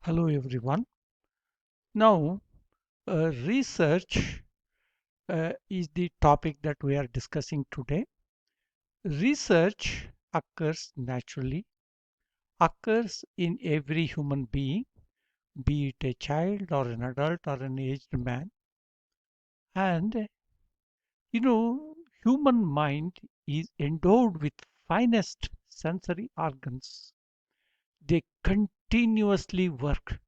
Hello, everyone. Now, research is the topic that we are discussing today. Research occurs naturally, occurs in every human being, be it a child or an adult or an aged man. And, you know, human mind is endowed with finest sensory organs. They continuously work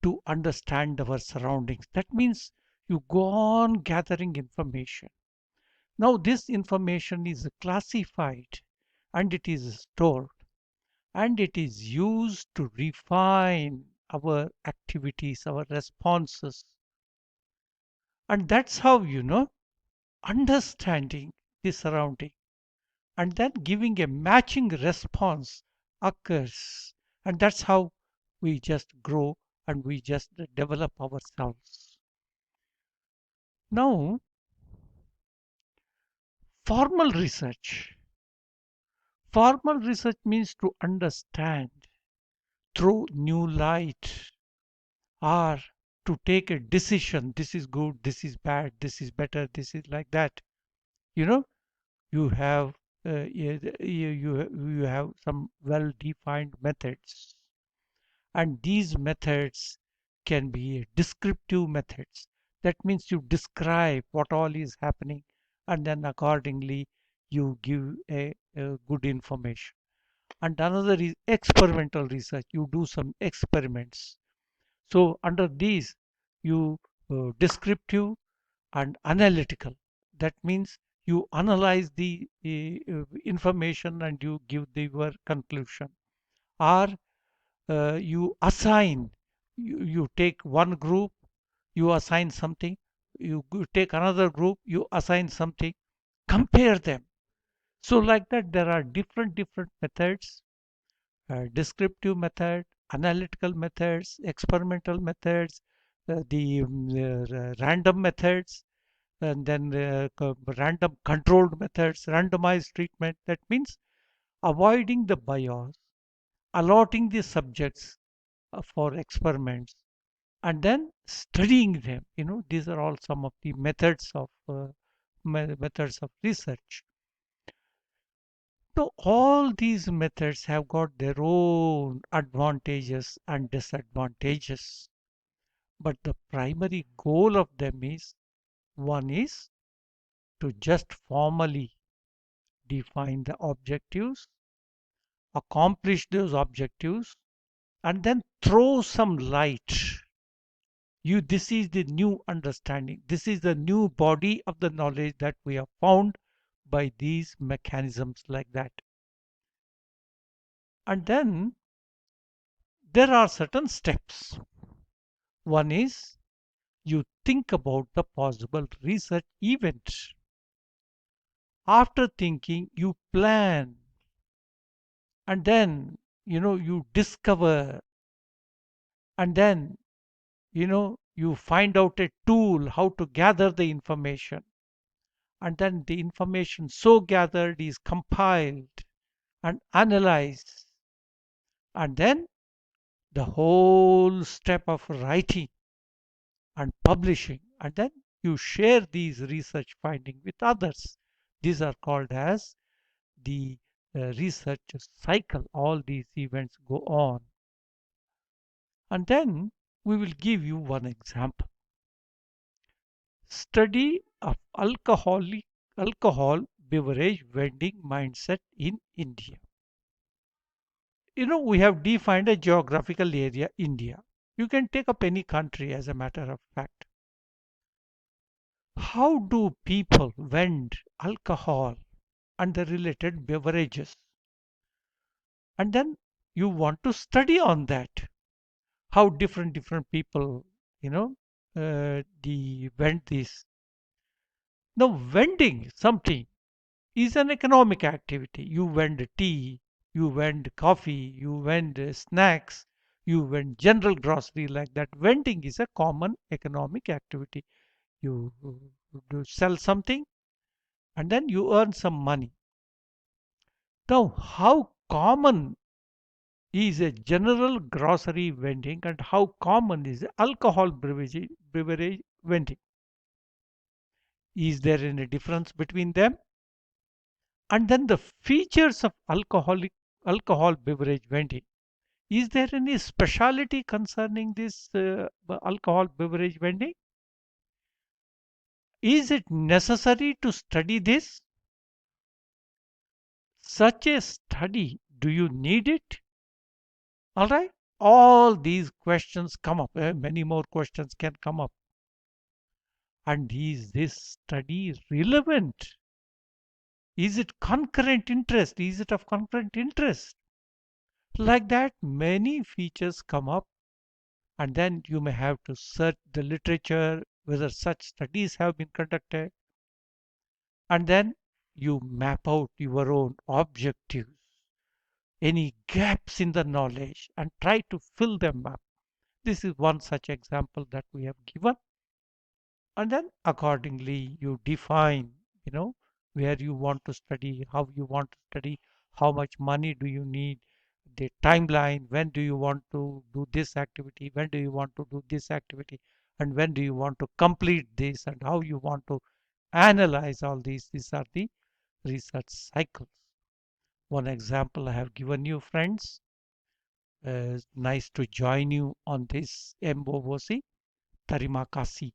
to understand our surroundings. That means you go on gathering information. Now, this information is classified and it is stored and it is used to refine our activities, our responses. And that's how, understanding the surrounding and then giving a matching response occurs. And that's how we just grow and we just develop ourselves. Now, formal research. Formal research means to understand through new light or to take a decision. This is good, this is bad, this is better, this is like that. You know, you have you have some well defined methods, and these methods can be descriptive methods. That means you describe what all is happening, and then accordingly you give a good information. And another is experimental research. You do some experiments. So under these, you descriptive and analytical. That means you analyze the information and you give the your conclusion. Or you assign. You take one group, you assign something. Take another group, you assign something. Compare them. So like that, there are different methods: descriptive method, analytical methods, experimental methods, the random methods, and then random controlled methods, randomized treatment. That means avoiding the bias, allotting the subjects for experiments, and then studying them. These are all some of the methods of research. So all these methods have got their own advantages and disadvantages. But the primary goal of them is one is to just formally define the objectives, accomplish those objectives, and then throw some light. This is the new understanding. This is the new body of the knowledge that we have found by these mechanisms like that. And then there are certain steps. One is you think about the possible research event. After thinking, you plan, and then you discover, and then you find out a tool how to gather the information, and then the information so gathered is compiled and analyzed, and then the whole step of writing and publishing, and then you share these research findings with others. These are called as the research cycle. All these events go on. And then we will give you one example. Study of alcohol beverage vending mindset in India. We have defined a geographical area, India. You can take up any country as a matter of fact. How do people vend alcohol and the related beverages? And then you want to study on that. How different people, the vend this. Now, vending something is an economic activity. You vend tea, you vend coffee, you vend snacks, you vend general grocery like that. Vending is a common economic activity. You do sell something and then you earn some money. Now, how common is a general grocery vending and how common is alcohol beverage vending? Is there any difference between them? And then the features of alcohol beverage vending. Is there any speciality concerning this alcohol beverage vending? Is it necessary to study this? Such a study, do you need it? All right. All these questions come up. Many more questions can come up. And is this study relevant? Is it concurrent interest? Is it of concurrent interest? Like that, many features come up, and then you may have to search the literature whether such studies have been conducted, and then you map out your own objectives, any gaps in the knowledge, and try to fill them up. This is one such example that we have given. And then accordingly you define, you know, where you want to study, how you want to study, how much money do you need, the timeline, when do you want to do this activity, when do you want to do this activity, and when do you want to complete this, and how you want to analyze all these are the research cycles. One example I have given you, friends. Nice to join you on this MOOC Tarimakasi.